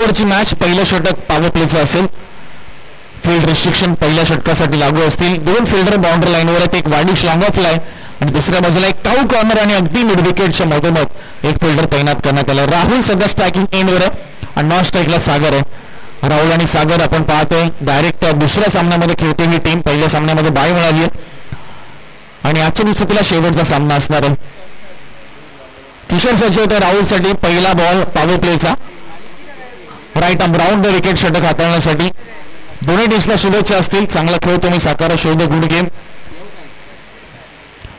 ओव्हरची match. पहिलं षटक power प्लेचं असेल. फील्ड रिस्ट्रिक्शन पहिल्या षटकासाठी लागू असतील. 2 फिल्डर बाउंड्री लाईनवर आहेत. एक वाढीव लॉंग ऑफ लाय आणि दुसऱ्या बाजूला एक टाऊ कॉर्नर आणि अगदी मिड विकेटच्या मधोमध एक फिल्डर तैनात करण्यात आला. राहुल सध्या स्ट्रायकिंग एंडवर आहे आणि नॉन स्ट्राईकला सागर आहे. राहुल आणि सागर आपण पाहतोय डायरेक्ट दुसऱ्या सामन्यामध्ये खेळते ही टीम. पहिल्या सामन्यामध्ये बाय मिळाली आहे आणि आजच्या दिवशी तिला शेवटचा सामना असणार आहे. किशोर सज्ज होते राहुलसाठी. पहिला बॉल पॉवर प्लेचा. Right arm round the wicket षटक हाताळण्यासाठी. दोन्ही टीम्सला शुभेच्छा असतील. चांगला खेळ तुम्ही साकार. शोध गुड गेम.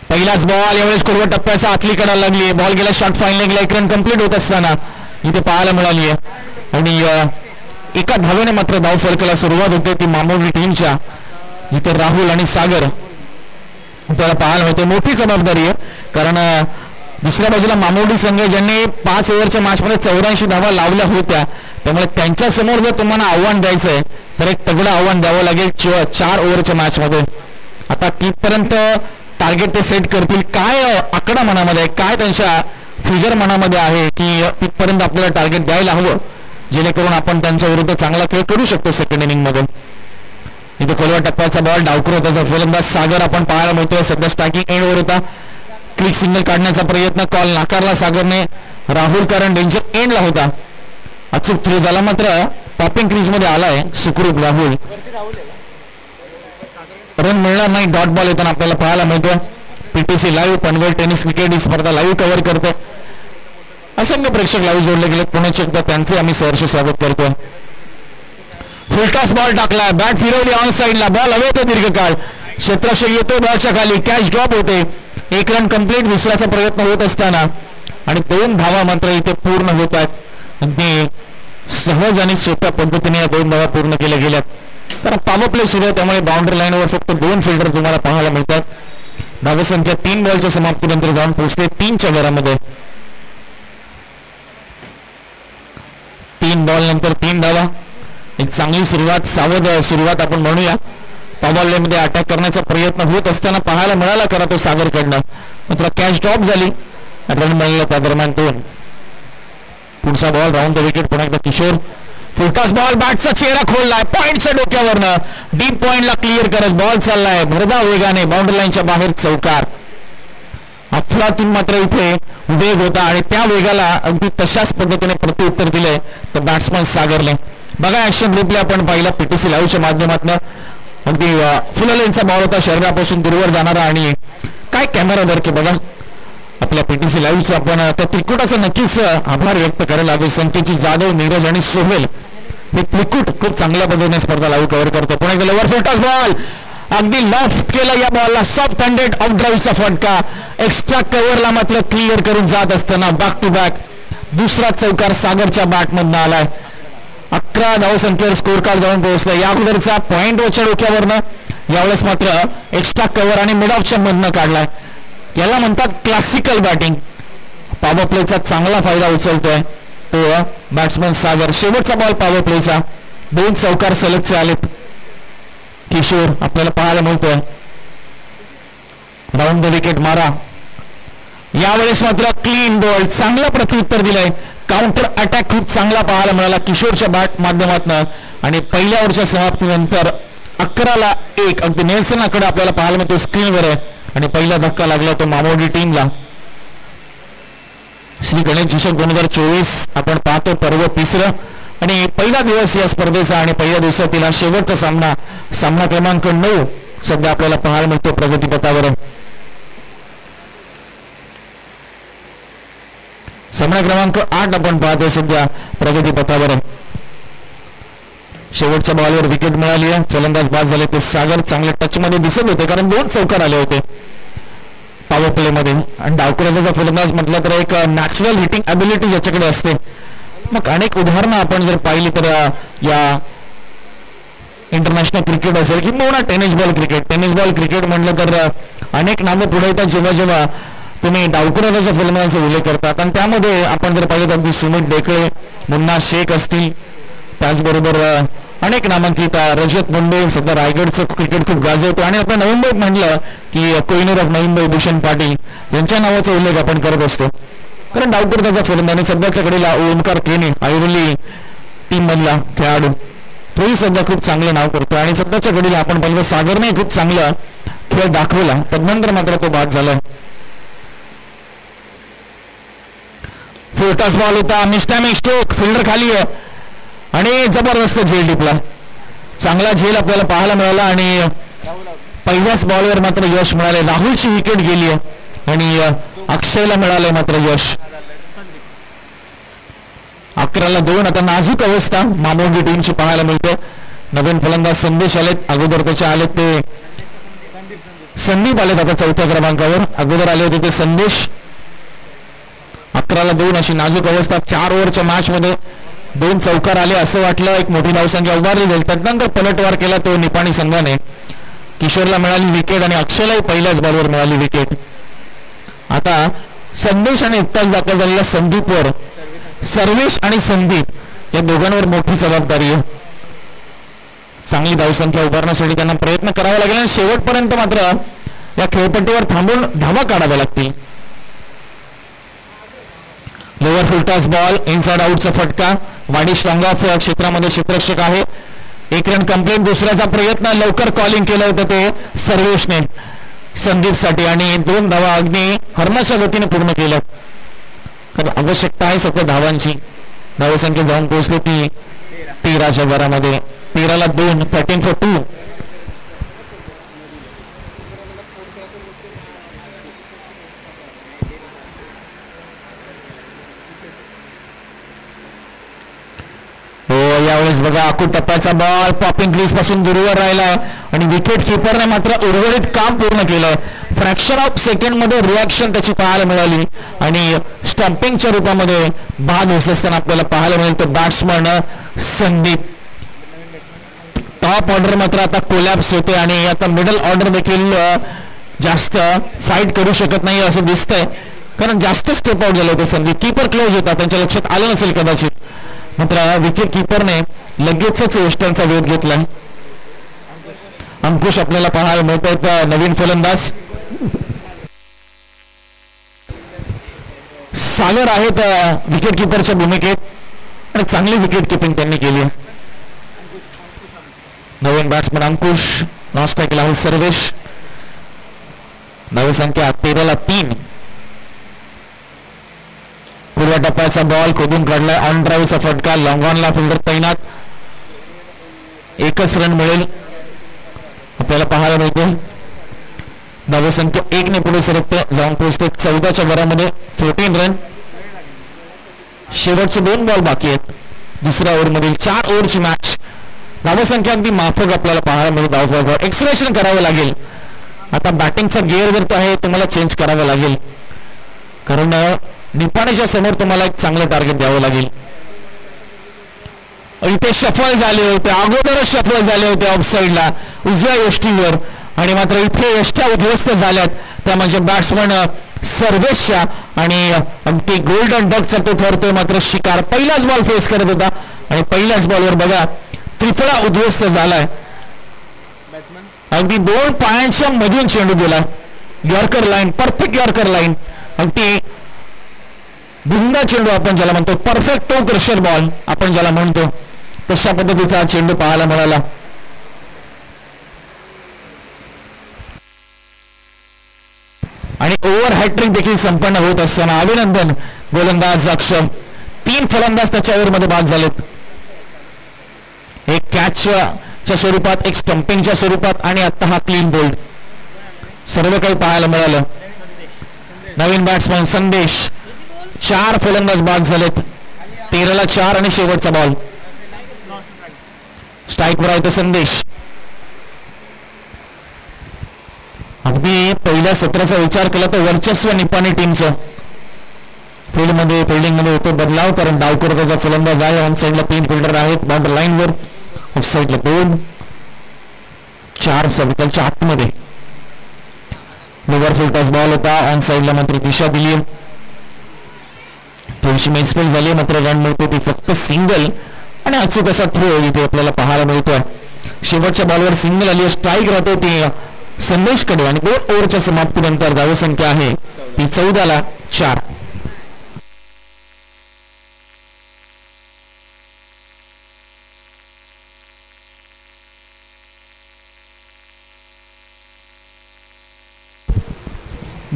पहिलाच बॉल यावेळेस कोलवट टप्प्याचा आतली कडा लागली. बॉल गेला शॉर्ट फाईन. एक रन कंप्लीट होत असताना इथे पाहायला मिळाली आहे आणि एका धावेने मात्र धाव फलकाला सुरुवात होते ती मामोडी टीमच्या, जिथे राहुल आणि सागर आपल्याला पाहायला होते. मोठी जबाबदारी आहे कारण दुसऱ्या बाजूला मामोडी संघ ज्यांनी 5 ओव्हरच्या मॅचमध्ये 84 धावा लावल्या होत्या, त्यामुळे त्यांच्या समोर जर तुम्हाला आव्हान द्यायचं आहे तर एक तगडं आव्हान द्यावं लागेल 4 ओव्हरच्या मॅचमध्ये. आता कितपर्यंत टार्गेट ते सेट करतील, काय आकडा मनामध्ये आहे, काय त्यांच्या फिगर मनामध्ये आहे की तिथपर्यंत आपल्याला टार्गेट द्यायला हवं जेणेकरून आपण त्यांच्या विरुद्ध चांगला खेळ करू शकतो सेकंड इनिंग मध्ये. इथे खोलवा टप्प्याचा बॉल डावकर त्याचा फलंदाज सागर आपण पाहायला मिळतोय. सध्या स्ट्रायकिंग एंडवर होता. क्विक सिग्नल काढण्याचा प्रयत्न, कॉल नाकारला सागरने. राहुल कारण डेंजर एंडला होता. अचूक थ्रो झाला मात्र टॉपिंग क्रीज मध्ये आलाय सुखरूप राहुल. रन मिळणार नाही. डॉट बॉल येताना आपल्याला पाहायला मिळतोय. PTC live Panvel tennis cricket ही स्पर्धा लाईव्ह कव्हर करते. असंख्य प्रेक्षक लाईव्ह जोडले गेले. पुण्याचे एकदा त्यांचे आम्ही सहर्ष स्वागत करतोय. फुलटॉस बॉल टाकला, बॅट फिरवली ऑन साईडला, बॉल हवे होते दीर्घकाळ, क्षेत्ररक्षक येतो बॉलच्या खाली, कॅच ड्रॉप होते. 1 रन कंप्लीट. दुसऱ्याचा प्रयत्न होत असताना आणि 2 धावा मात्र इथे पूर्ण होत आहेत. अगदी सहज आणि सोप्या पद्धतीने या 2 धावा पूर्ण केल्या गेल्यात. कारण पॉवर प्ले सुरू आहे त्यामुळे बाउंड्री लाईनवर फक्त 2 फिल्डर तुम्हाला पाहायला मिळतात. धावसंख्या 3 बॉलच्या समाप्तीनंतर जाऊन पोहोचते 3च्या घरामध्ये. 3 बॉल नंतर 3 धावा. एक चांगली सुरुवात, सावध सुरुवात आपण म्हणूया. पॉवर मध्ये अटॅक करण्याचा प्रयत्न होत असताना पाहायला मिळाला करा तो सागरकडनं, मात्र कॅच ड्रॉप झाली. रन मिळाला त्या दरम्यान 2. पुढचा बॉल राऊंड द विकेट. पुन्हा एकदा किशोर. फुलटॉस बॉल, बॅटचा चेहरा खोललाय पॉइंटच्या डोक्यावरनं. डीप पॉइंटला क्लिअर करत बॉल चाललाय भरधाव वेगाने बाउंड्री लाईनच्या बाहेर. चौकार. अफलातून मात्र इथे वेग होता आणि त्या वेगाला अगदी तशाच पद्धतीने प्रत्युत्तर दिले तर बॅट्समन सागरने. बघा ऍक्शन रिप्ले आपण पाहिला पीटीसी लाईव्हच्या माध्यमातून. अगदी फुल लेनचा बॉल होता, शरीरापासून दूरवर जाणारा. आणि काय कॅमेरा वर्क बघा आपल्या पीटीसी लाईव्हचं. आपण त्या त्रिकुटाचा नक्कीच आभार व्यक्त करायला हवे. संकेतची जाधव, नीरज आणि सोहेल हे त्रिकुट खूप चांगल्या पद्धतीने स्पर्धा लाईव्ह कव्हर करतो. पुन्हा एकदा लोवर फुलटॉस बॉल अगदी लॉफ्ट केला या बॉलला. सॉफ्ट हँडेड ऑफ ड्राईव्हचा फटका. एक्स्ट्रा कव्हरला मात्र क्लिअर करून जात असताना बॅक टू बॅक दुसरा चौकार सागरच्या बॅटमधनं आलाय. 11 धावसंख्येवर स्कोर कार्ड जाऊन पोहोचला. या अगोदरचा पॉइंट वरच्या डोक्यावरनं यावेळेस मात्र एक्स्ट्रा कव्हर आणि मिड ऑफच्या मधनं काढलाय. याला म्हणतात क्लासिकल बॅटिंग. पॉवर प्लेचा चांगला फायदा उचलतोय तो बॅट्समन सागर. शेवटचा बॉल पॉवर प्लेचा. 2 चौकार सलगचे आलेत. किशोर आपल्याला पाहायला मिळतोय. राऊंड द विकेट मारा. यावेळेस मात्र क्लीन बॉल, चांगलं प्रत्युत्तर दिलंय. काउंटर अटॅक खूप चांगला पाहायला मिळाला किशोरच्या बॅट माध्यमातून. आणि पहिल्या वर्षा समाप्तीनंतर 11-1 अगदी नेल्सनकडे आपल्याला पाहायला मिळतो स्क्रीनवर आहे. आणि पहिला धक्का लागला तो मामोडी टीमला. श्री गणेश चषक 2024 आपण पाहतो. पर्व 3रं आणि पहिला दिवस या स्पर्धेचा आणि पहिल्या दिवसातील हा शेवटचा सामना क्रमांक 9 सध्या आपल्याला पाहायला मिळतो प्रगतीपथावर. सामना क्रमांक 8 आपण पाहतोय सध्या प्रगतीपथावर. शेवटच्या बॉलवर विकेट मिळाली आहे. फलंदाज बाद झाले ते सागर. चांगल्या टच मध्ये दिसत होते कारण 2 चौकार आले होते पॉवर प्ले मध्ये. आणि डावखुराचा फलंदाज म्हटलं तर एक नॅचरल हिटिंग अबिलिटी ज्याच्याकडे असते. मग अनेक उदाहरणं आपण जर पाहिली तर या इंटरनॅशनल क्रिकेट असेल किंवा टेनिस बॉल क्रिकेट म्हटलं तर अनेक नावं पुढे येतात जेव्हा जेव्हा तुम्ही डावखुराच्या फलंदाजाचा उल्लेख करतात. आणि त्यामध्ये आपण जर पाहिलं तर अगदी सुमित डेकळे, मुन्ना शेख असतील, त्याचबरोबर अनेक नामांकित रजत मुंडे. सध्या रायगडचं क्रिकेट खूप गाजवतो. आणि आपण नवी मुंबईत म्हटलं की कोहिनूर ऑफ नवी मुंबई भूषण पाटील यांच्या नावाचा उल्लेख आपण करत असतो. कारण डावखुराचा फलंदाज सध्याच्या कडेला ओमकार केने ऐरोली टीम मधला खेळाडू, तोही सध्या खूप चांगलं नाव करतो आणि सध्याच्या घडीला आपण पाहिलं सागरने खूप चांगला खेळ दाखवला, तदनंतर मात्र तो बाद झाला. फोर्टस बॉल होता, मिस्टॅमिक स्ट्रोक, फिल्डर खाली आहे आणि जबरदस्त झेल टिपला. चांगला झेल आपल्याला पाहायला मिळाला आणि पहिल्याच बॉलवर मात्र यश मिळाले. राहुलची विकेट गेली आहे आणि अक्षयला मिळाले मात्र यश. 11-2. आता नाजूक अवस्था मामोगी टीमची पाहायला मिळते. नवीन फलंदाज संदेश आलेत, अगोदर त्याचे आलेत ते संदीप आलेत आता चौथ्या क्रमांकावर, अगोदर आले होते ते संदेश. 11-2 अशी नाजूक अवस्था. 4 ओव्हरच्या मॅच मध्ये 2 चौकार आले, असं वाटलं एक मोठी धावसंख्या उभारली जाईल, त्यानंतर पलटवार केला तो निपाणी संघाने. किशोरला मिळाली विकेट आणि अक्षयलाही पहिल्याच बॉलवर मिळाली विकेट. आता संदेश आणि इत्ताच दाखल झालेल्या संदीपवर सर्वेश आणि संदीप या दोघांवर मोठी जबाबदारी आहे. चांगली धावसंख्या उभारण्यासाठी त्यांना प्रयत्न करावा लागेल आणि शेवटपर्यंत मात्र या खेळपट्टीवर थांबून धावा काढाव्या लागतील. लोअर फुलटॉस बॉल, इनसाइड आउटचा फटका. वाडिश लॉंग ऑफ क्षेत्रामध्ये क्षेत्ररक्षक आहे. 1 रन कंप्लीट. दुसऱ्याचा प्रयत्न लवकर कॉलिंग केलं होतं ते सर्वेशने संदीपसाठी आणि 2 धावा अगदी हरणाच्या गतीने पूर्ण केल्या. कारण आवश्यकता आहे सध्या धावांची. धावसंख्या जाऊन पोहोचली ती 13च्या घरामध्ये. 13-2, 13 for 2. यावेळेस बघा आखूड टप्प्याचा बॉल पॉपिंग क्रीज पासून दूरवर राहिलाय आणि विकेट किपरने मात्र उर्वरित काम पूर्ण केलंय. फ्रॅक्शन ऑफ सेकंड मध्ये रिॲक्शन त्याची पाहायला मिळाली आणि स्टंपिंगच्या रूपामध्ये बाद होत असताना आपल्याला पाहायला मिळेल तो बॅट्समन संदीप. टॉप ऑर्डर मात्र आता कोलॅप्स होते आणि आता मिडल ऑर्डर देखील जास्त फाईट करू शकत नाही असं दिसतंय, कारण जास्त स्टेप आउट झाले होते संदीप. कीपर क्लोज होता, त्यांच्या लक्षात आलं नसेल कदाचित, मात्र विकेट किपरने लगेचच वेस्टर्नचा वेध घेतला. अंकुश आपल्याला पाहायला मिळत नवीन फलंदाज. सागर आहेत विकेट किपरच्या भूमिकेत आणि चांगली विकेट किपिंग त्यांनी केली आहे. नवीन बॅट्समन अंकुश, नॉस्ट केला आहे सर्वेश. धावसंख्या 13-3. पूर्व टप्प्याचा बॉल खोदून काढलाय. ऑन ड्राईव्हचा फटका. लॉंग ऑनला फिल्डर तैनात. 1च रन मिळेल आपल्याला पाहायला मिळतो. धावसंख्या 1 ने पुढे सरकते, जाऊन पोहोचते 14च्या घरामध्ये. 14 रन. शेवटचे 2 बॉल बाकी आहेत दुसऱ्या ओव्हरमधील. 4 ओव्हरची मॅच. धावसंख्या अगदी माफक आपल्याला पाहायला मिळेल. धावफलकावर एक्सलेशन करावं लागेल. आता बॅटिंगचा गिअर जर तो आहे तुम्हाला चेंज करावा लागेल, कारण निपाणीच्या समोर तुम्हाला एक चांगलं टार्गेट द्यावं लागेल. इथे शफल झाले होते, अगोदरच शफल झाले होते ऑफसाईडला उजव्या यष्टीवर आणि मात्र इथे यष्ट्या उद्ध्वस्त झाल्यात त्या म्हणजे बॅट्समन सर्वेशच्या आणि अगदी गोल्डन डकचा तो ठरतोय मात्र शिकार. पहिलाच बॉल फेस करत होता आणि पहिल्याच बॉलवर बघा त्रिफळा उद्ध्वस्त झालाय. अगदी 2 पायांच्या मधून चेंडू गेला. Yorker line, perfect yorker line, अगदी भुंगा चेंडू आपण ज्याला म्हणतो, परफेक्ट टो क्रशर बॉल आपण ज्याला म्हणतो, तशा पद्धतीचा चेंडू पाहायला मिळाला. आणि ओव्हर हॅट्रिक देखील संपन्न होत असताना अभिनंदन गोलंदाज अक्षर. 3 फलंदाज त्याच्या ओव्हरमध्ये बाद झालेत. एक कॅचच्या स्वरूपात, एक स्टंपिंगच्या स्वरूपात आणि आता हा क्लीन बोल्ड. सर्व काही पाहायला मिळालं. नवीन बॅट्समन संदेश. 4 फलंदाज बाद झालेत. 13-4 आणि शेवटचा बॉल. स्ट्राईकवर आहे तो संदेश. अगदी पहिल्या सत्राचा विचार केला तर वर्चस्व निपाणी टीमचं फिल्डिंग मध्ये होतो बदलाव, कारण डावकर त्याचा फलंदाज आहे. ऑन साईडला 3 फिल्डर आहेत बाउंड्री लाईनवर, ऑफ साईडला 2, 4 सर्कलच्या आतमध्ये. लोअर फुल टॉस बॉल होता. ऑन साईडला मात्र दिशा दिली, थोडीशी मिसफील्ड झाली, मात्र रन मिळते ती फक्त सिंगल आणि अचूक असा थ्रो इथे आपल्याला पाहायला मिळतोय. शेवटच्या बॉलवर सिंगल आली, स्ट्राईक राहते ती संदेशकडे आणि 2 ओव्हरच्या समाप्तीनंतर धावसंख्या आहे ती 14-4.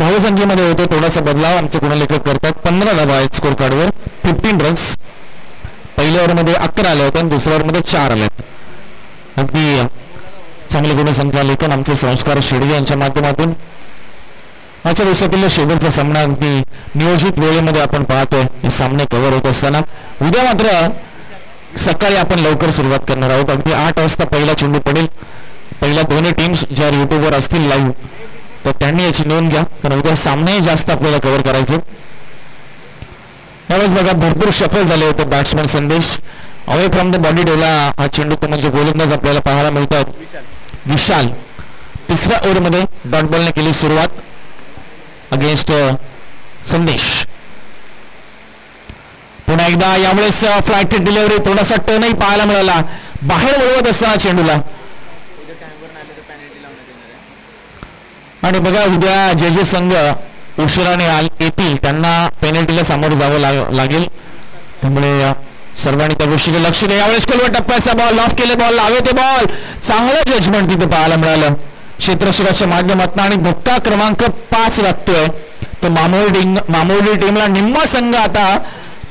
धावसंख्येमध्ये होते थोडासा बदलाव आमचे गुणलेखक करतात. 15 धावा आहेत स्कोर कार्डवर, 15 रन्स. पहिल्या ओव्हरमध्ये 11 आले होते आणि दुसऱ्या ओव्हरमध्ये 4 आले. अगदी चांगले गुणसंख्या लेखन आमचे संस्कार शेडगे यांच्या माध्यमातून आजच्या दिवसातील शेवटचा सामना अगदी नियोजित वेळेमध्ये आपण पाहतोय. हे सामने कव्हर होत असताना उद्या मात्र सकाळी आपण लवकर सुरुवात करणार आहोत. अगदी 8 वाजता पहिला चेंडू पडेल. पहिल्या दोन्ही टीम्स ज्या युट्यूबवर असतील लाईव्ह तर त्यांनी याची नोंद घ्या, कारण उद्या सामने जास्त आपल्याला कव्हर करायचे. यावेळेस बघा भरपूर शफल झाले होते बॅट्समॅन. संदेश away from the body Dola हा चेंडू तो म्हणजे गोलंदाज आपल्याला पाहायला मिळतात. विशाल तिसऱ्या ओव्हरमध्ये डॉट बॉलने केली सुरुवात अगेन्स्ट संदेश. पुन्हा एकदा यावेळेस फ्लाईट डिलिव्हरी थोडासा टर्नही पाहायला मिळाला बाहेर वळवत असताना चेंडूला. आणि बघा उद्या जे संघ उशिराने येतील त्यांना पेनल्टीला सामोरं जावं लागेल, त्यामुळे सर्वांनी त्या गोष्टीकडे लक्ष द्या. यावेळेस कोलवा टप्प्याचा बॉल ऑफ केले, बॉल लावे ते बॉल चांगलं जजमेंट तिथे पाहायला मिळालं क्षेत्ररक्षकाच्या माध्यमातून. आणि धक्का क्रमांक 5 लागतोय तो मामोर्डी टीमला. निम्मा संघ आता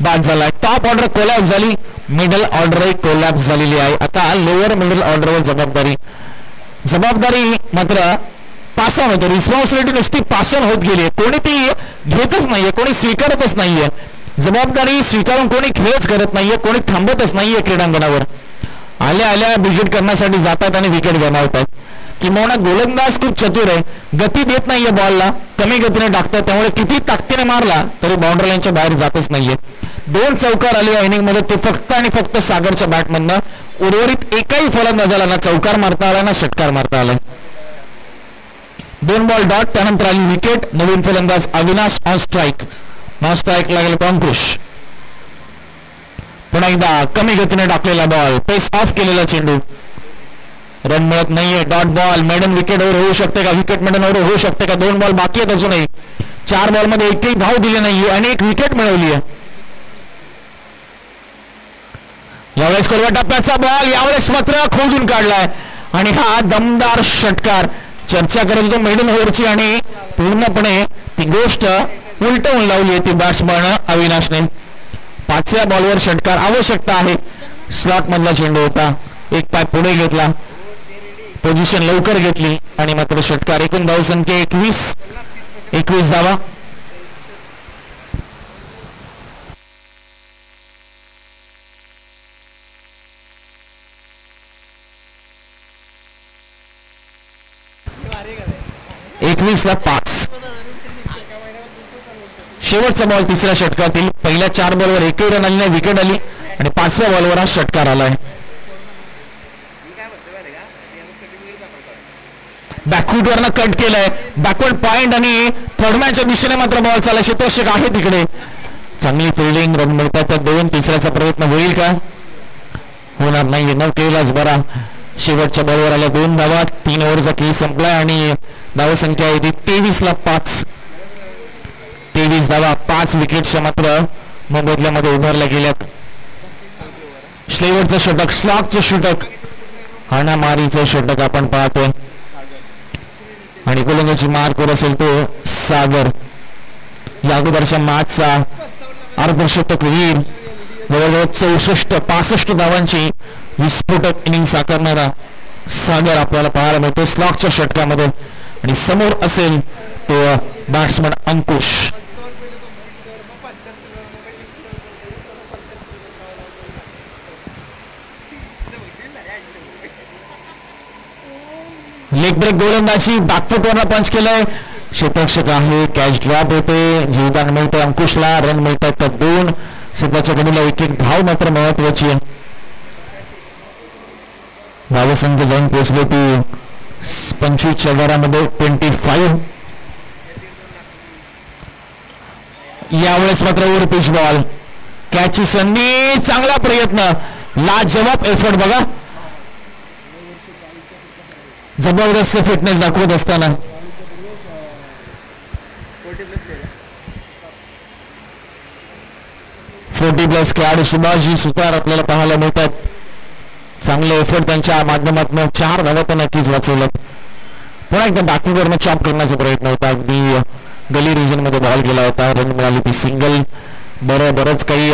बाद झालाय. टॉप ऑर्डर कोलॅप्स झाली, मिडल ऑर्डरही कोलॅप्स झालेली आहे. आता लोअर मिडल ऑर्डरवर जबाबदारी मात्र पास ऑन होते. रिस्पॉन्सिबिलिटी नुसती पास ऑन होत गेली, कोणी ती घेतच नाहीये, कोणी स्वीकारतच नाहीये. जबाबदारी स्वीकारून कोणी खेळच करत नाहीये, कोणी थांबतच नाहीये क्रीडांगणावर. आल्या आल्या विकेट करण्यासाठी जातात आणि विकेट गमावतात. किंवा गोलंदाज खूप चतुर आहे, गती देत नाहीये बॉलला, कमी गतीने टाकतात, त्यामुळे किती ताकदीने मारला तरी बाउंड्री लाईनच्या बाहेर जातच नाहीये. 2 चौकार आले या इनिंग मध्ये, ते फक्त आणि फक्त सागरच्या बॅटमधनं. उर्वरित एकही फलंदाजाला ना चौकार मारता आला ना षटकार मारता आला. 2 बॉल डॉट. त्यानंतर आली विकेट. नवीन फलंदाज Avinash on strike. Non strike लागेल अंकुश. पुन्हा एकदा कमी गतीने टाकलेला बॉल, पेस ऑफ केलेला चेंडू, रन मिळत नाहीये. Dot ball. Maiden wicket over होऊ शकते का? विकेट मेडन ओव्हर होऊ शकते का? 2 बॉल बाकी आहेत अजूनही. 4 बॉलमध्ये एकही धाव दिले नाहीये आणि 1 विकेट मिळवली आहे. यावेळेस कोलवा टप्प्याचा बॉल यावेळेस मात्र खोदून काढलाय आणि हा दमदार षटकार. चर्चा करत होतो मेडन ओव्हरची आणि पूर्णपणे ती गोष्ट उलटवून लावली आहे ती बॅट्समन अविनाशने. 5व्या बॉलवर षटकार आवश्यकता आहे. स्लॉट मधला चेंडू होता, एक पाय पुढे घेतला, पोझिशन लवकर घेतली आणि मात्र षटकार. एकूण धावसंख्या 21 धावा. ला 5. शेवटचा बॉल तिसऱ्या षटकातील. पहिल्या 4 बॉलवर एकही रन आली नाही, विकेट आली आणि 5व्या बॉलवर हा षटकार आलाय. बॅकफूटवरनं कट केलाय, बॅकवर्ड पॉइंट आणि थर्डमॅनच्या दिशेने मात्र बॉल चालला. क्षेत्ररक्षक आहे तिकडे. चांगली फिल्डिंग, रन मिळतात. तर 2 तिसऱ्याचा प्रयत्न होईल का? होणार नाही. न केलाच बरा. शेवटच्या बॉलवर आल्या 2 धावा. 3 ओव्हरचा खेळ संपलाय आणि धावसंख्या आहे ती 23 ला 5. 23 धावा, 5 विकेटच्या मात्र मोबदल्यामध्ये उभारल्या गेल्यात. शेवटचं षटक, स्लॉगचं षटक, हाणामारीचं षटक आपण पाहतोय आणि गोलंदाजी मार्कवर असेल तो सागर. या अगोदरच्या मॅचचा अर्धशतक वीर, जवळजवळ 64-65 धावांची विस्फोटक इनिंग साकारणारा सागर आपल्याला पाहायला मिळतो स्लॉगच्या षटकामध्ये. आणि समोर असेल तो बॅट्समन अंकुश. लेग ब्रेक गोलंदाजी, बॅकफुटवरनं पंच केलंय. क्षेत्ररक्षक आहे, कॅच ड्रॉप होते, जीवदान मिळते अंकुशला, रन मिळतात तर 2. सध्याच्या घडीला एक धाव मात्र महत्वाची आहे. धावसंख्या जाऊन पोहोचले ती 25च्या घरामध्ये 25. यावेळेस मात्र ओव्हर पिच बॉल, कॅचची संधी, चांगला प्रयत्न, लाजवाब एफर्ट. बघा जबरदस्त फिटनेस दाखवत असताना 40+ खेळाडू सुभाषजी सुतार आपल्याला पाहायला मिळतात. चांगले एफर्ट त्यांच्या माध्यमातून 4 धावा तर नक्कीच वाचवल्यात. पुन्हा एकदा बॅकवर्डवरनं चॉप करण्याचा प्रयत्न होता. अगदी गली रिजन मध्ये बॉल गेला होता, रन मिळाली ती सिंगल. बरंच काही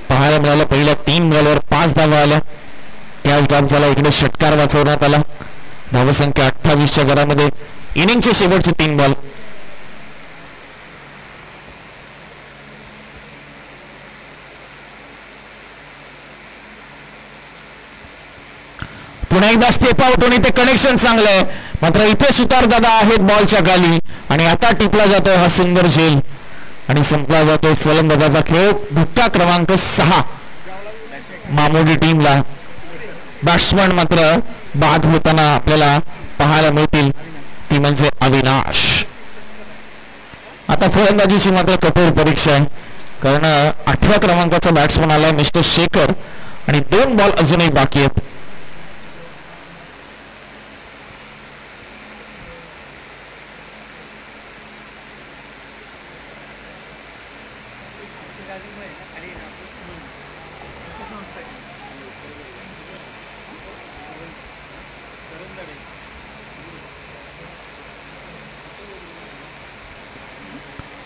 पाहायला मिळालं. पहिल्या 3 बॉलवर 5 धावा आल्या. कॅच ड्रॉप झाला. इकडे षटकार वाचवण्यात आला. धावसंख्या 28च्या घरामध्ये. इनिंगचे शेवटचे 3 बॉल. पुन्हा एकदा स्टेप आउट होणे ते कनेक्शन चांगलं आहे, मात्र इथे सुतार दादा आहेत बॉलच्या खाली आणि आता टिपला जातोय हा सुंदर झेल आणि संपला जातोय फलंदाजाचा खेळ. धक्का क्रमांक 6 मामोडी टीमला. बॅट्समन मात्र बाद होताना आपल्याला पाहायला मिळतील, ती म्हणजे अविनाश. आता फलंदाजीची मात्र कठोर परीक्षा आहे, कारण 8व्या क्रमांकाचा बॅट्समन आलाय मिस्टर शेखर आणि 2 बॉल अजूनही बाकी आहेत.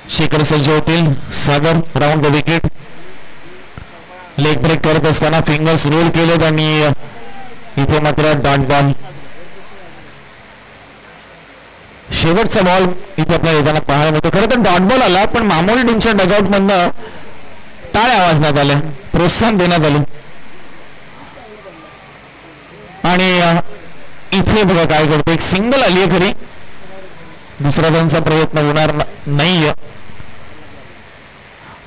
शेखर सज्ज होतील. Sagar round the wicket. Leg break करत असताना फिंगर्स रोल केलेत आणि इथे मात्र डॉट बॉल. शेवटचा बॉल इथे आपल्याला येताना पाहायला मिळतो. खरं तर डॉट बॉल आला, पण मामोली टीमच्या डगआउट मधनं टाळ्या वाजण्यात आल्या, प्रोत्साहन देण्यात आले आणि इथे बघा काय करतो. एक सिंगल आली आहे खरी, दुसरा त्यांचा प्रयत्न होणार नाहीये.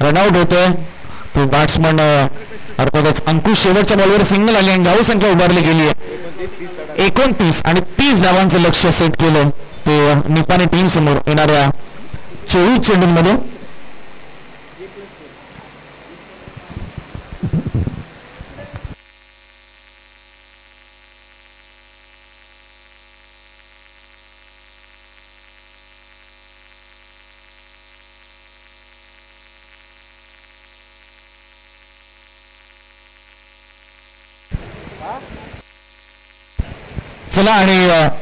रनआउट होतोय तो बॅट्समन अर्थातच अंकुश. शेवटच्या बॉलवर सिंगल आली आणि धावसंख्या उभारली गेली आहे 29 आणि 30 धावांचं लक्ष्य सेट केलं ते निपाणी टीम समोर येणाऱ्या 24 चेंडूंमध्ये. चला आणि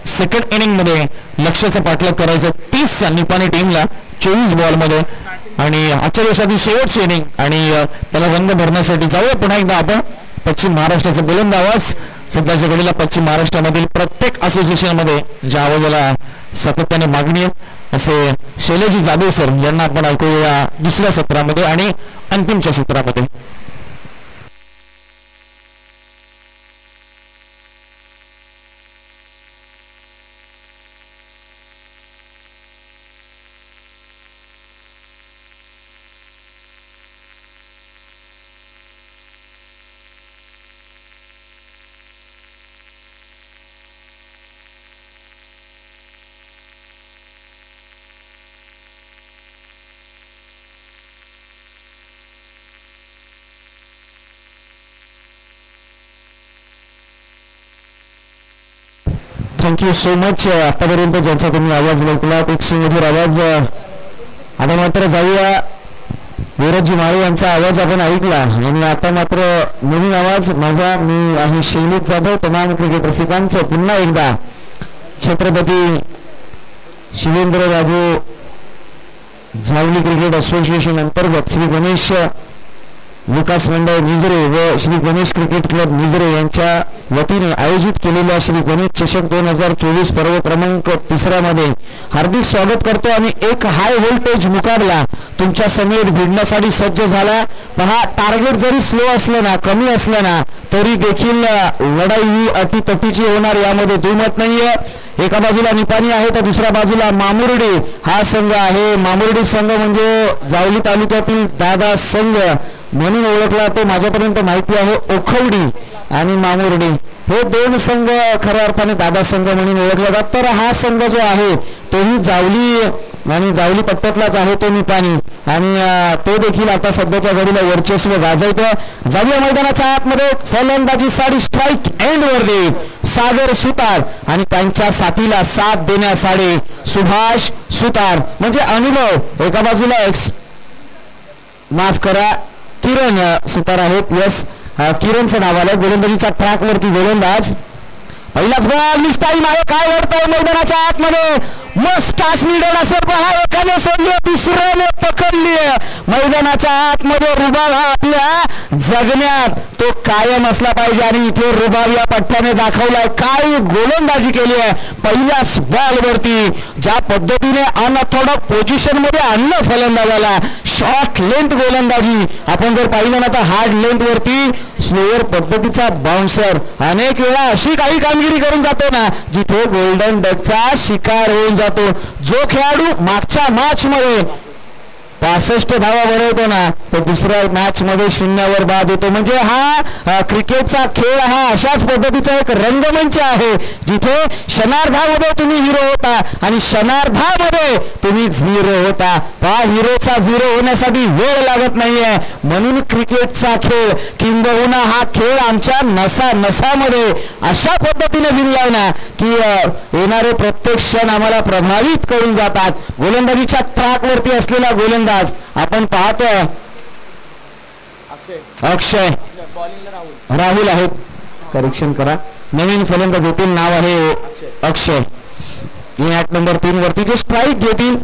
सेकंड इनिंग मध्ये लक्ष्याचा पाठलाग करायचं 30 निपाणी टीमला 24 बॉल मध्ये आणि आजच्या दिवसातील शेवटची इनिंग आणि त्याला रंग भरण्यासाठी जाऊया पुन्हा एकदा आपण पश्चिम महाराष्ट्राचा बुलंद आवाज. सध्याच्या घडीला पश्चिम महाराष्ट्रामधील प्रत्येक असोसिएशन मध्ये ज्या आवाजाला सातत्याने मागणी आहे असे शैलेजी जाधव सर यांना आपण ऐकूया दुसऱ्या सत्रामध्ये आणि अंतिमच्या सत्रामध्ये. Thank you so much. आतापर्यंत ज्यांचा तुम्ही आवाज ऐकला एक सुमधुर आवाज. आता मात्र जाऊया वीरजी माळे यांचा आवाज आपण ऐकला आणि आता मात्र नवीन आवाज माझा. मी आहे शैलेश जाधव. तमाम क्रिकेट रसिकांचं पुन्हा एकदा छत्रपती शिवेंद्रराजे जावली क्रिकेट असोसिएशन अंतर्गत श्री गणेश विकास मंडळ निजरे व श्री गणेश क्रिकेट क्लब निजरे यांच्या वतीने आयोजित केलेल्या श्री गणेश चषक 2024 पर्व क्रमांक 3 मध्ये हार्दिक स्वागत करतो आणि एक हाय व्होल्टेज मुकाबला तुमच्या समोर भिडण्यासाठी सज्ज झाला. पहा, टार्गेट जरी स्लो असलं ना, कमी असलं ना, तरी देखील लढाई ही अटीतटीची होणार, यामध्ये दुमत नाहीये. एका बाजूला निपाणी आहे तर दुसऱ्या बाजूला मामुर्डी हा संघ आहे. मामुर्डी संघ म्हणजे जावली तालुक्यातील दादा संघ म्हणून ओळखला तो माझ्यापर्यंत माहिती आहे. ओखवडी आणि मामुर्डी हे 2 संघ खऱ्या अर्थाने दादा संघ म्हणून ओळखला जातात. तर हा संघ जो आहे तोही जावली आणि जावली पट्ट्यातलाच आहे तो निपाणी आणि तो देखील आता सध्याच्या घडीला वर्चस्व गाजवतो. जाऊया मैदानाच्या आतमध्ये फलंदाजीसाठी स्ट्राईक एंड वरती सागर सुतार आणि त्यांच्या साथीला साथ देण्यासाठी सुभाष सुतार म्हणजे अनुभव. एका बाजूला माफ करा किरण सुतार आहेत. यस, किरणचं नाव आलं. गोलंदाजीच्या ट्रॅक वरती गोलंदाज. पहिलाच बॉल मिस टाइम आहे. काय घडतंय मैदानाच्या आतमध्ये? मस्त टॉस नीडेड असेल पहा एकाने सोडली दुसऱ्याने पकडली मैदानाच्या आतमध्ये रुबाब हा आपल्या जगण्यात तो कायम असला पाहिजे आणि इथे रुबाब या पठ्ठ्याने दाखवलाय काय गोलंदाजी केली आहे पहिल्याच बॉलवरती ज्या पद्धतीने अनऑर्थोडॉक्स पोझिशन मध्ये आणलं फलंदाजाला शॉर्ट लेंथ गोलंदाजी आपण जर पाहिलं ना तर हार्ड लेंथ वरती स्लोअर पद्धतीचा बाउन्सर अनेक वेळा अशी काही कामगिरी करून जातो ना जिथे गोल्डन डकचा शिकार होऊन जातो जो खेळाडू मागच्या मॅच मध्ये 65 धावा बनवतो ना तो दुसऱ्या मॅच मध्ये 0 बाद होतो म्हणजे हा क्रिकेटचा खेळ हा अशाच पद्धतीचा एक रंगमंच आहे जिथे क्षणार्धामध्ये तुम्ही हिरो होता आणि क्षणार्धामध्ये तुम्ही झिरो होता हिरोचा झिरो होण्यासाठी वेळ लागत नाहीये म्हणून क्रिकेटचा खेळ किंबहुना हा खेळ आमच्या नसा नसामध्ये अशा पद्धतीने विणलाय ना की येणारे प्रत्येक क्षण आम्हाला प्रभावित करून जातात गोलंदाजीच्या ट्रॅकवरती असलेला गोलंदाज आपण पाहतोय अक्षय राहुल आहेत करेक्शन करा नवीन फलंदाज येतील नाव आहे अक्षय मॅट नंबर 3 वरती जे स्ट्राईक घेतील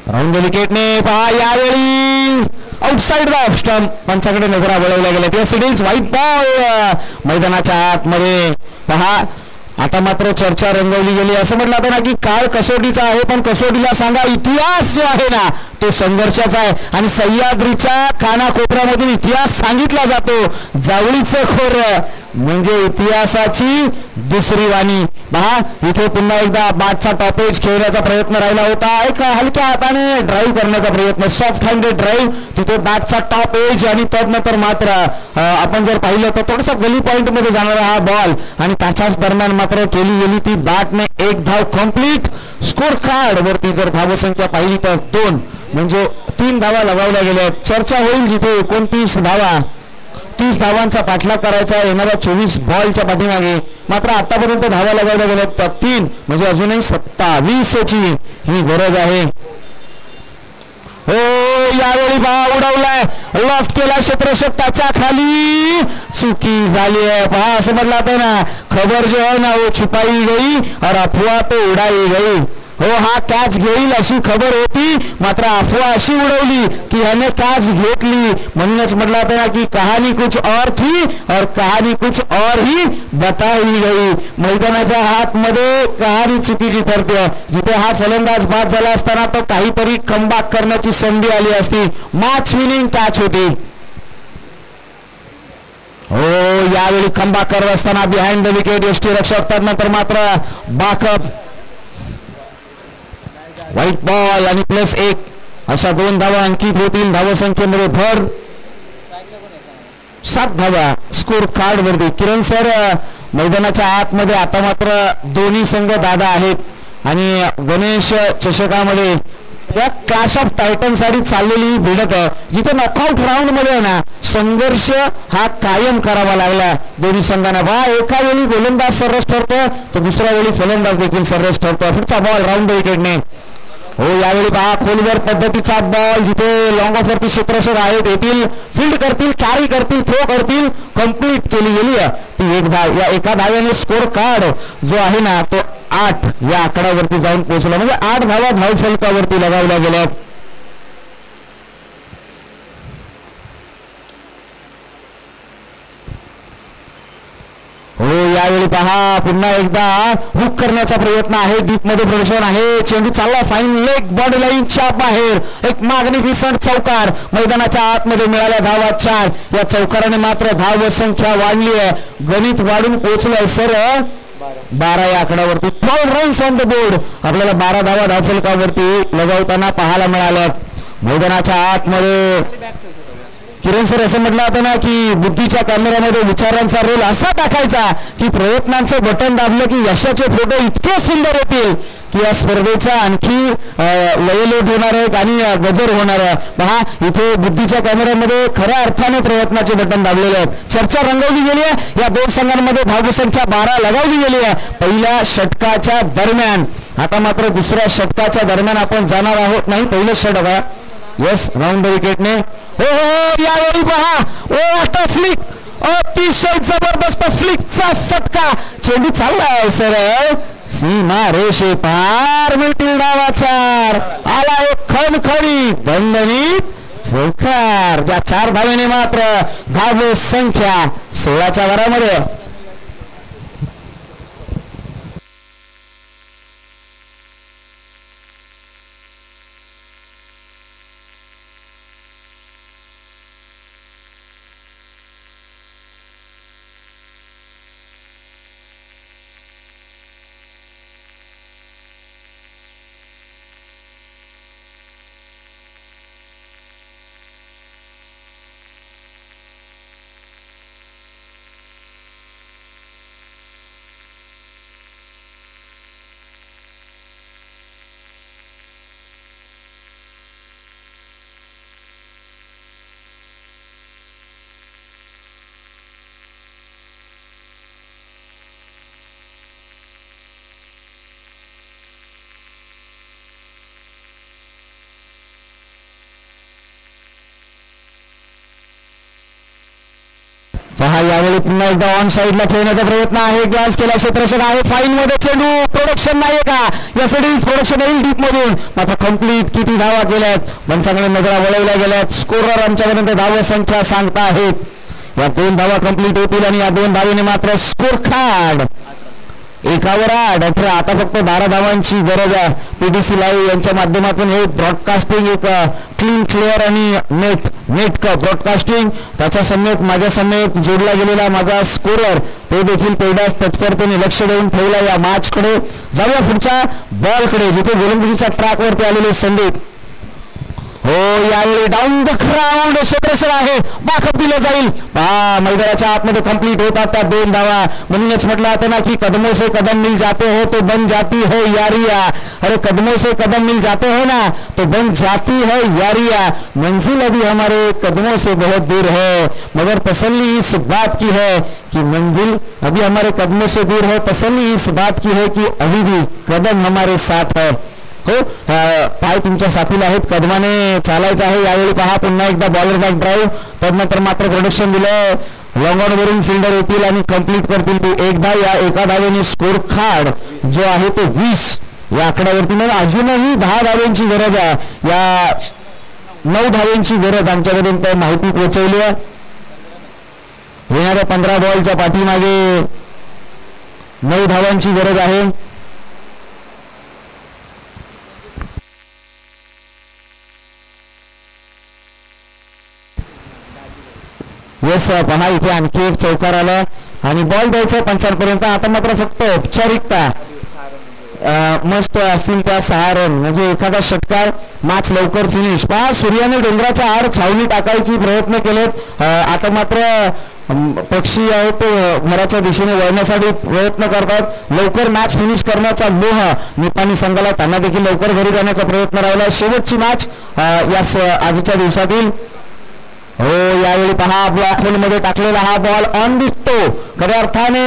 राऊंड विकेटने पहा यावेळी आउटसाइड ऑफ स्टंप पंचाकडे नजरा वळवल्या गेल्या त्या सिडीज व्हाईट बॉल मैदानाच्या आतमध्ये पहा आता मात्र चर्चा रंगवली गेली असं म्हटलं आता ना की काळ कसोटीचा आहे पण कसोटीला सांगा इतिहास जो आहे ना तो संघर्षाचा आहे आणि सह्याद्रीच्या कानाकोपऱ्यामधून इतिहास सांगितला जातो जावळीचं खोर म्हणजे इतिहासाची दुसरी वाणी पहा इथे पुन्हा एकदा बॅटचा टॉपेज खेळण्याचा प्रयत्न राहिला होता एक हलक्या हाताने ड्राईव्ह करण्याचा प्रयत्न सॉफ्ट हँडेड ड्राईव्ह तिथे बॅटचा टॉप एज आणि तदनंतर मात्र आपण जर पाहिलं तर थोडासा गली पॉइंट मध्ये जाणारा हा बॉल आणि त्याच्याच दरम्यान मात्र केली गेली ती बॅटने एक धाव कंप्लीट स्कोर कार्ड वरती जर धावसंख्या पाहिली तर 2 म्हणजे 3 धावा लगावल्या गेल्या चर्चा होईल जिथे 29 धावा 30 धावांचा पाठलाग करायचा येणाऱ्या 24 बॉलच्या पाठीमागे मात्र आतापर्यंत धावा लगावल्या गेल्या 3 म्हणजे अजूनही 27 ची ही गरज आहे हो यावेळी बा उडवलाय लॉफ्ट केला क्षेत्ररक्षक त्याच्या खाली चुकी झाली आहे पहा असं म्हटलं आता ना खबर जो है ना वो छुपाई गई और अफवा तो उडाई गई हो हा कॅच घेईल अशी खबर होती मात्र अफवा अशी उडवली की याने कॅच घेतली म्हणूनच म्हटलं होतं ना की कहानी कुछ और थी और कहानी कुछ और ही बताई गई मैदानाच्या हातमध्ये कहाणी चुकीची ठरते जिथे हा फलंदाज बाद झाला असताना तो काहीतरी कमबॅक करण्याची संधी आली असती मॅच विनिंग कॅच होती हो यावेळी कमबॅक करत असताना बिहाइंड द विकेट यष्टीरक्षक त्यानंतर मात्र बॅकअप व्हाईट बॉल आणि +1 अशा 2 धावा अंकित होतील धावसंख्येमध्ये भर 7 धावा स्कोर कार्ड वरती किरण सर मैदानाच्या आतमध्ये आता मात्र दोन्ही संघ दादा आहेत आणि गणेश चषकामध्ये या क्लॅश ऑफ टायटन साठी चाललेली भिडत आहे जिथे नॉकआउट राऊंड मध्ये ना संघर्ष हा कायम करावा लागला दोन्ही संघांना बा एका वेळी गोलंदाज सर्रास ठरतो तर दुसऱ्या वेळी फलंदाज देखील सर्रास ठरतो पुढचा बॉल राऊंड विकेटने हो यावेळी पहा खोलवर पद्धतीचा बॉल जिथे लॉंग ऑफ वरती क्षेत्ररक्षक आहेत येतील फील्ड करतील कॅरी करतील थ्रो करतील कंप्लीट केली गेली ती एक धाव या एका धाव्याने स्कोर कार्ड जो आहे ना तो 8 या आकड्यावरती जाऊन पोहोचला म्हणजे 8 धावा धाव फलकावरती लगावल्या गेल्या हो यावेळी पहा पुन्हा एकदा हुक करण्याचा प्रयत्न आहे डीप मध्ये प्रदर्शन आहे चेंडू चालला फाईन लेग बॉडी लाईनच्या बाहेर एक मॅग्निफिसंट चौकार मैदानाच्या आतमध्ये मिळाल्या धावा 4 या चौकाराने मात्र धाव संख्या वाढली आहे गणित वाढून पोहोचलंय सर 12 या आकड्यावरती 12 रन्स ऑन द बोर्ड आपल्याला 12 धावा धावफलकावरती लगावताना पाहायला मिळाल्या मैदानाच्या आतमध्ये किरण सर असं म्हटलं होतं ना की बुद्धीच्या कॅमेऱ्यामध्ये विचारांचा रोल असा टाकायचा की प्रयत्नांचं बटन दाबलं की यशाचे फोटो इतके सुंदर होतील की या स्पर्धेचा आणखी लयलोट होणार आहे आणि गजर होणार आहे पहा इथे बुद्धीच्या कॅमेऱ्यामध्ये खऱ्या अर्थाने प्रयत्नाचे बटन दाबलेले आहेत चर्चा रंगवली गेली आहे या 2 संघांमध्ये धावसंख्या 12 लगावली गेली आहे पहिल्या षटकाच्या दरम्यान आता मात्र दुसऱ्या षटकाच्या दरम्यान आपण जाणार आहोत नाही पहिलं षटक आहे यस राऊंड द विकेटने हो यावेळी पहा ओ फ्लिक अतिशय जबरदस्त फ्लिकचा फटका, चेंडू चाललाय सरळ सीमा रेषे पार, मिळतील धावा 4. आला एक खणखणी दणदणीत चौकार, ज्या 4 धावेने मात्र धावे संख्या 16च्या घरामध्ये. पहा यावेळी पुन्हा एकदा ऑन साइडला ठेवण्याचा प्रयत्न आहे, गॅस केला क्षेत्ररक्षक आहे फाईन मध्ये, चेंडू प्रोडक्शन नाही का यासाठी प्रोडक्शन येईल डीप मधून, मात्र कंप्लीट किती धावा केल्यात पंचांकडे नजरा वळवल्या गेल्यात. स्कोरर आमच्यापर्यंत धावा संख्या सांगता आहेत, या 2 धावा कंप्लीट होतील आणि या 2 धावेने मात्र स्कोर कार्ड 1वर 8. आता फक्त 12 धावांची गरज आहे. पीडीसी लाईव्ह यांच्या माध्यमातून हे ब्रॉडकास्टिंग एक क्लीन क्लिअर आणि नेट ब्रॉडकास्टिंग, त्याच्या समेत माझ्या समेत जोडला गेलेला माझा स्कोरर तो देखील तेवढ्याच तत्परतेने लक्ष देऊन ठेवला या मॅचकडे. जाऊया पुढच्या बॉलकडे, जिथे गोलंदाजीच्या ट्रॅकवरती आलेले संदीप. हो यावेळी डाऊन द ग्राउंड क्षेत्ररक्षक आहे, बाखप दिलं जाईल. मैदानाच्या आतमध्ये कंप्लीट होतात त्या 2 धावा. म्हणूनच म्हटलं जातं ना की कदमों से कदम मिल जाते हो तो बन जाती है यारिया. अरे कदमों से कदम मिल जाते हो ना तो बन जाती है यारिया. मंजिल अभी हमारे कदमों से बहुत दूर है, मगर तसल्ली इस बात की है कि मंजिल अभी हमारे कदमों से दूर है. तसल्ली इस बात की है कि अभी भी कदम हमारे साथ है. हो पाय तुमच्या साथीला आहेत, कदमाने चालायचं आहे. यावेळी पहा पुन्हा एकदा बॉलर बॅक ड्राईव्ह, तदनंतर मात्र प्रोडक्शन दिलं, लॉंग ऑन वरून फिल्डर येतील आणि कंप्लीट करतील ती 1 धाव. या 1 धावेने स्कोर कार्ड जो आहे तो 20 या आकड्यावरती. मग अजूनही 10 धाव्यांची गरज आहे, या 9 धाव्यांची गरज आमच्यापर्यंत माहिती पोहोचवली आहे. येणाऱ्या 15 बॉलच्या पाठीमागे 9 धावांची गरज आहे. येस पहा इथे आणखी एक चौकार आला आणि बॉल द्यायचा पंचांपर्यंत. आता मात्र फक्त औपचारिकता मस्त असतील त्या 6 रन, म्हणजे एखादा षटकार, मॅच लवकर फिनिश. पहा सूर्याने डोंगराच्या आड छावणी टाकायची प्रयत्न केलेत. आता मात्र पक्षी आहेत ते घराच्या दिशेने वळण्यासाठी प्रयत्न करतात. लवकर मॅच फिनिश करण्याचा मोह निपाणी संघाला, त्यांना देखील लवकर घरी जाण्याचा प्रयत्न राहिला. शेवटची मॅच या आजच्या दिवसातील. हो यावेळी पहा ब्लॉक होलमध्ये टाकलेला हा बॉल ऑन दिसतो. खऱ्या अर्थाने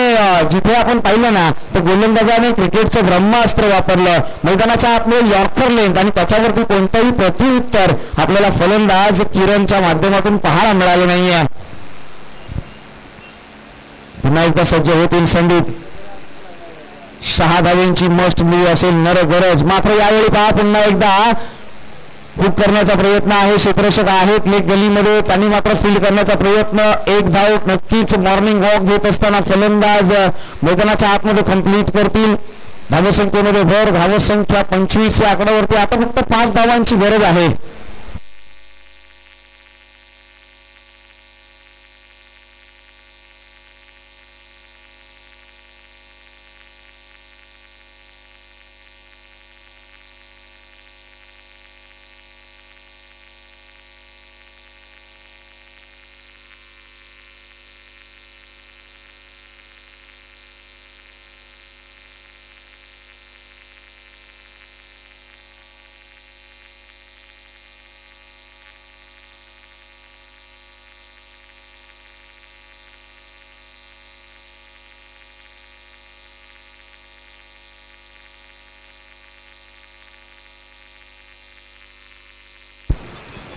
जिथे आपण पाहिलं ना तर गोलंदाजाने क्रिकेटचं ब्रह्मास्त्र वापरलं. मैदानाच्या आतमध्ये यॉर्कर लेंथ आणि त्याच्यावरती कोणतंही प्रत्युत्तर आपल्याला फलंदाज किरणच्या माध्यमातून पाहायला मिळाले नाहीये. पुन्हा एकदा सज्ज होतील संदीप. 6 धाव्यांची मस्ट मूव असेल नर गरज. मात्र यावेळी पहा पुन्हा एकदा हुक करण्याचा प्रयत्न आहे. क्षेत्ररक्षक आहेत लेग गलीमध्ये, त्यांनी मात्र फील्ड करण्याचा प्रयत्न. 1 धाव नक्कीच मॉर्निंग वॉक घेत असताना फलंदाज मैदानाच्या आतमध्ये कंप्लीट करतील. धावसंख्येमध्ये भर, धावसंख्या 25 या आकड्यावरती. आता फक्त 5 धावांची गरज आहे.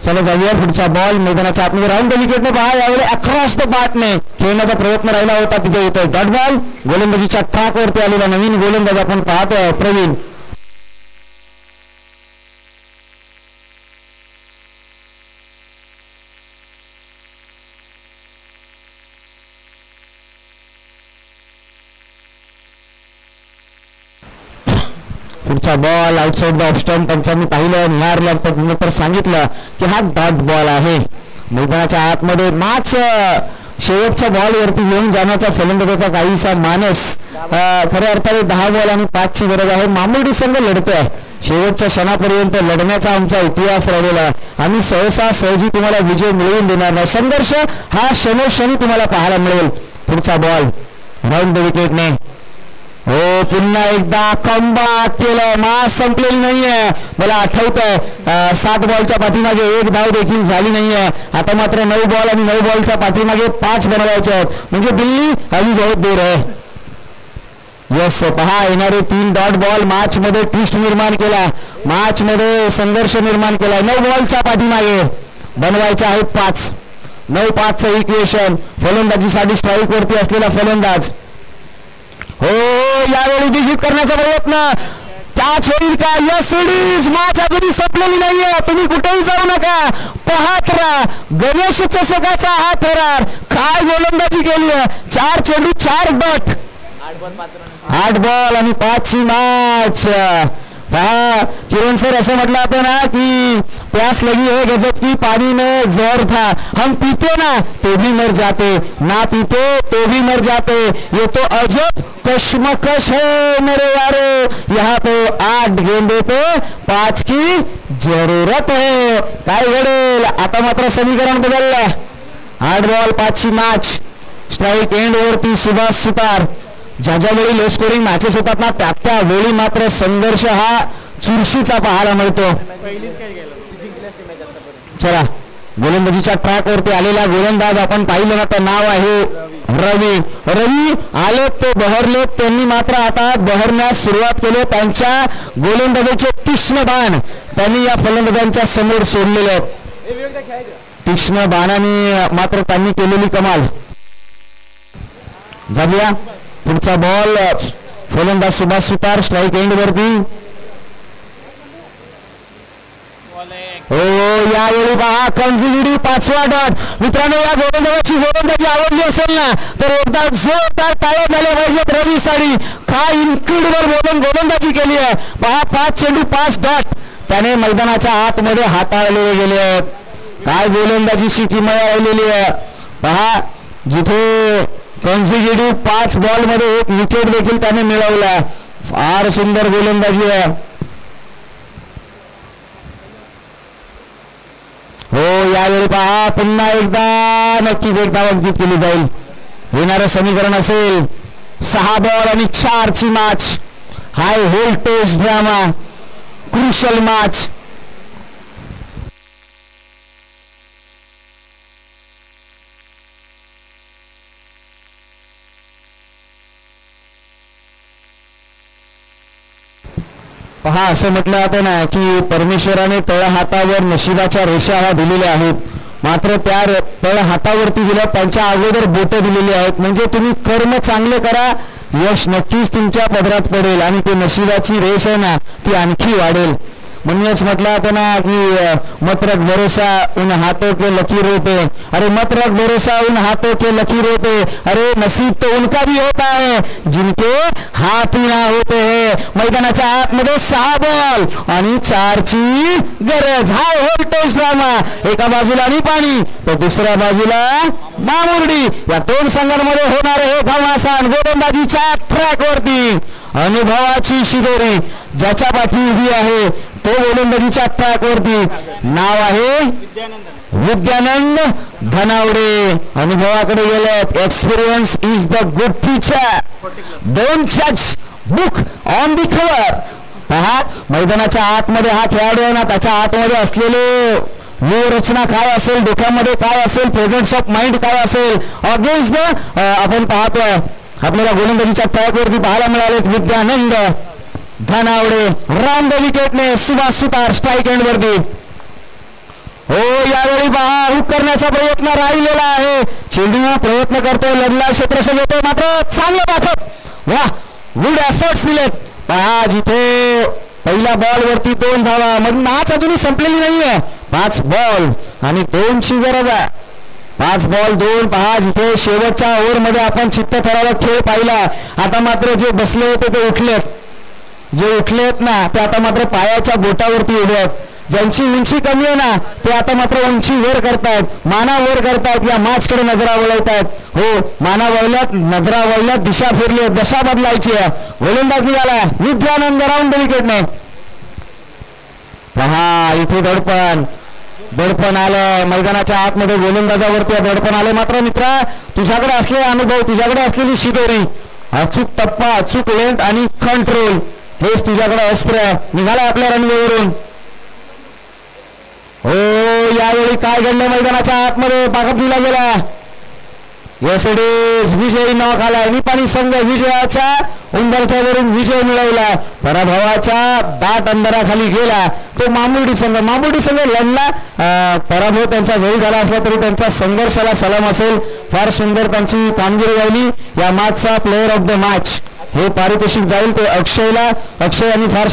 चला जाऊया पुढचा बॉल मैदानाच्या आतमध्ये राऊंड द विकेटने पहा यावेळी अक्रॉस द बॅटने खेळण्याचा प्रयत्न राहिला होता तिथे येतोय डॉट बॉल गोलंदाजीच्या ट्रॅकवरती आलेला नवीन गोलंदाज आपण पाहतोय प्रवीण पुढचा ball outside the off stump पंचांनी पाहिलं निहारलं तर सांगितलं की हा डॉट बॉल आहे मैदानाच्या आतमध्ये मॅच शेवटच्या बॉलवरती घेऊन जाण्याचा फलंदाजाचा काहीसा मानस खऱ्या अर्थाने 10 बॉल आणि 5 ची गरज आहे मामुर्डी संघ लढतोय शेवटच्या क्षणापर्यंत लढण्याचा आमचा इतिहास राहिलेला आहे आम्ही सहसा सहजी तुम्हाला विजय मिळवून देणार नाही संघर्ष हा क्षणोक्षणी तुम्हाला पाहायला मिळेल पुढचा बॉल राऊंड द विकेटने हो पुन्हा एकदा कमबॅक केलं मॅच संपलेली नाहीये मला आठवतंय 7 बॉलच्या पाठीमागे 1 धाव देखील झाली नाहीये आता मात्र 9 बॉल आणि 9 बॉलच्या पाठीमागे 5 बनवायचे आहेत म्हणजे दिल्ली अभी बहुत दूर आहे यस पहा येणारे 3 डॉट बॉल मॅच मध्ये ट्विस्ट निर्माण केला मॅच मध्ये संघर्ष निर्माण केला 9 बॉलच्या पाठीमागे बनवायचे आहेत 5 9-5चं इक्वेशन फलंदाजीसाठी स्ट्राईक वरती असलेला फलंदाज हो यावेळी डिफीट करण्याचा प्रयत्न त्याच होईल का या सिरीज मॅच अजूनही संपलेली नाहीये तुम्ही कुठेही जाऊ नका पाहत राहा गणेश चषकाचा हा थरार काय गोलंदाजी केली आहे 4 चेंडू 4 डॉट 8 बॉल आणि 5 ची मॅच पहा किरण सर असं म्हटलं होतं ना की प्यास लगी है गजब की पानी में जहर था हम पीते ना तो भी मर जाते ना पीते तो भी मर जाते ये तो अजब कश्मकश है मेरे यारो यहाँ पे 8 गेंदे पे 5 की जरूरत है काय घडेल आता मात्र समीकरण बदललं 8 बॉल 5 ची मॅच स्ट्राईक एंड वरती सुभाष सुतार ज्या वेळी लो स्कोरिंग मॅचेस होतात ना त्या वेळी मात्र संघर्ष हा चुरशीचा पाहायला मिळतो चला गोलंदाजीच्या ट्रॅक वरती आलेला गोलंदाज आपण पाहिलं ना तर नाव आहे रवी आले ते बहरले त्यांनी मात्र आता बहरण्यास सुरुवात केली त्यांच्या गोलंदाजीचे तीक्ष्ण बाण त्यांनी या फलंदाजांच्या समोर सोडलेले आहेत तीक्ष्ण बाणाने मात्र त्यांनी केलेली कमाल जाऊया पुढचा बॉल फलंदाज सुभाष सुतार स्ट्राईक एंड वरती हो यावेळी पहा कंजिगिरी 5वा डॉट मित्रांनो या गोलंदाजी आवडली असेल ना तर एकदा जोरदार टाळ्या झाल्या पाहिजेत रवी साडी काय इन्क्रेडिबल गोलंदाजी केली आहे पहा 5 चेंडू 5 डॉट त्याने मैदानाच्या आतमध्ये हाताळले गेले आहेत काय गोलंदाजीची किमया राहिलेली आहे पहा जिथे कॉन्झिक्युटिव्ह 5 बॉल मध्ये 1 विकेट देखील त्याने मिळवला फार सुंदर गोलंदाजी आहे हो यावेळी पहा पुन्हा एकदा नक्कीच एक धाव अंकित केली जाईल येणारं समीकरण असेल 6 बॉल आणि 4 ची match high voltage drama crucial match पहा असं म्हटलं जातं ना की परमेश्वराने तळहातावर नशिबाच्या रेषा ह्या दिलेल्या आहेत मात्र त्या तळहातावरती दिल्या त्यांच्या अगोदर बोट दिलेली आहेत म्हणजे तुम्ही कर्म चांगले करा यश नक्कीच तुमच्या पदरात पडेल आणि ते नशिबाची रेष आहे ना ती आणखी वाढेल म्हणूनच म्हटलं जातं ना की मत रख भरोसा उन हाथों के लकीर होते अरे मत रख भरोसा उन हाथों के लकीर होते अरे नसीब तो उनका भी होता है जिनके हाथ ही ना होते हैं मैदानाच्या आतमध्ये 6 बॉल आणि 4 ची गरज हाय व्होल्टेज ड्रामा एका बाजूला आणि पाणी तर दुसऱ्या बाजूला मामुर्डी या 2 संघांमध्ये होणारे हे घमासान गोलंदाजीच्या ट्रॅक वरती अनुभवाची शिदोरी ज्याच्या पाठी उभी आहे तो गोलंदाजीच्या ट्रॅक वरती नाव आहे विद्यानंद धनावडे अनुभवाकडे गेलेत experience is the good teacher don't जज बुक ऑन द कव्हर पहा मैदानाच्या आतमध्ये हा खेळाडू आहे ना त्याच्या आतमध्ये असलेले व्यूहरचना काय असेल डोक्यामध्ये काय असेल प्रेझेन्स ऑफ माइंड काय असेल अगेन्स्ट द आपण पाहतोय आपल्याला गोलंदाजीच्या ट्रॅक वरती पाहायला मिळाले विद्यानंद धनावडे राऊंड द विकेटने सुभाष सुतार स्ट्राईक एंड वरती हो यावेळी पहा हुक करण्याचा प्रयत्न राहिलेला आहे. चेंडू प्रयत्न करतो, लढला क्षेत्ररक्षक येतो, मात्र चांगलं पाठक. वा गुड एफर्ट्स दिलेत. पहा जिथे पहिल्या बॉल वरती 2 धावा, मग मॅच अजूनही संपलेली नाहीये. 5 बॉल आणि 2ची गरज आहे. 5 बॉल 2. पहा जिथे शेवटच्या ओव्हरमध्ये आपण चित्तथरारक खेळ पाहिला. आता मात्र जे बसले होते ते उठलेत, जे उठलेत ना ते आता मात्र पायाच्या बोटावरती उभे आहेत. ज्यांची उंची कमी आहे ना ते आता मात्र उंची वर करतायत, माना वर करतायत, या मॅचकडे नजरा वळवतायत. हो माना वळल्यात, नजरा वळल्यात, दिशा फिरली, दशा बदलायची आहे. गोलंदाज निघाला विद्यानंद राऊंड विकेटने. पहा इथे दडपण आलंय मैदानाच्या आतमध्ये, गोलंदाजावरती दडपण आले. मात्र मित्रा तुझ्याकडे असलेला अनुभव, तुझ्याकडे असलेली शिदोरी, अचूक टप्पा, अचूक लेंथ आणि कंट्रोल हेच तुझ्याकडे अस्त्र आहे. निघाला आपल्या रनवेवरून. हो यावेळी काय घडलं मैदानाच्या आतमध्ये, पाकप दिला गेला. येस इट इज, विजयी नॉक आला. निपाणी संघ विजयाच्या उंबरठ्यावरून विजय मिळवला. पराभवाच्या दाट अंधाराखाली गेला तो मामुर्डी संघ लढला. पराभव त्यांचा जरी झाला असला तरी त्यांचा संघर्षाला सलाम असेल. फार सुंदर त्यांची कामगिरी राहिली. या मॅचचा प्लेअर ऑफ द मॅच हे पारितोषिक जाईल ते अक्षयला. अक्षय यांनी फार